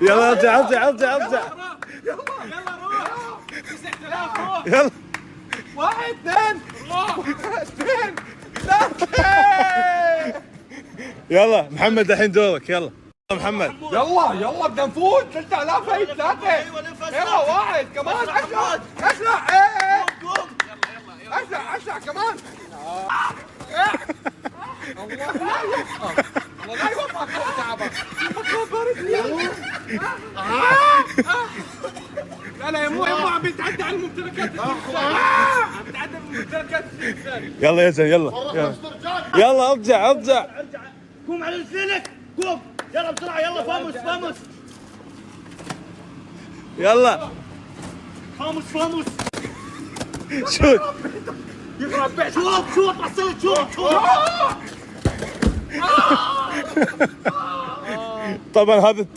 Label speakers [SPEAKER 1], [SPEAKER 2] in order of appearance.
[SPEAKER 1] يلا ارجع ارجع ارجع ارجع.
[SPEAKER 2] يلا روح. 9000 روح.
[SPEAKER 1] يلا.
[SPEAKER 2] 1 2 روح. 2 3.
[SPEAKER 1] يلا محمد الحين دورك. يلا محمد.
[SPEAKER 2] يلا بدنا نفوت. 3000 هي 3. يلا 1 كمان. اسرع اسرع. اسرع كمان. الله لا يوفقك. الله لا يوفقك فوق تعبك. لا يمو عم بيتعدى على الممتلكات. عم بيتعدى الممتلكات.
[SPEAKER 1] يلا يا زين يلا. يلا ارجع ارجع.
[SPEAKER 3] قوم على رجلينك قوم. يلا بسرعه يلا فاموس.
[SPEAKER 1] يلا
[SPEAKER 3] فاموس.
[SPEAKER 1] شوت.
[SPEAKER 3] يخرب بيت. شوت وصلت شوت.
[SPEAKER 1] طبعا هذا